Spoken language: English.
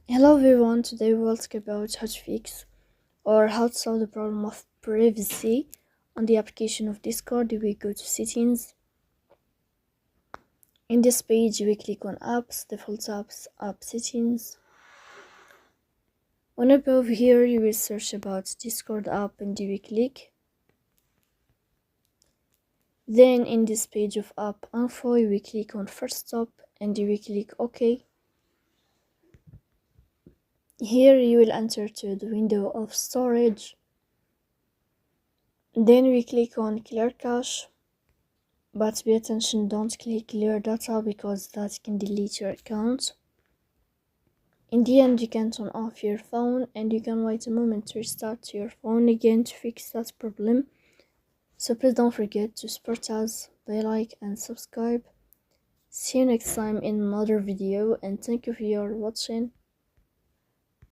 Hello everyone, today we'll talk about how to fix or how to solve the problem of privacy on the application of Discord. We go to settings. In this page we click on apps, default apps, app settings. On above here you will search about Discord app and you will click. Then in this page of app info you will click on first stop and you will click OK. Here you will enter to the window of storage. Then we click on clear cache, but pay attention, don't click clear data because that can delete your account. In the end you can turn off your phone and you can wait a moment to restart your phone again to fix that problem. So please don't forget to support us by like and subscribe. See you next time in another video and thank you for your watching.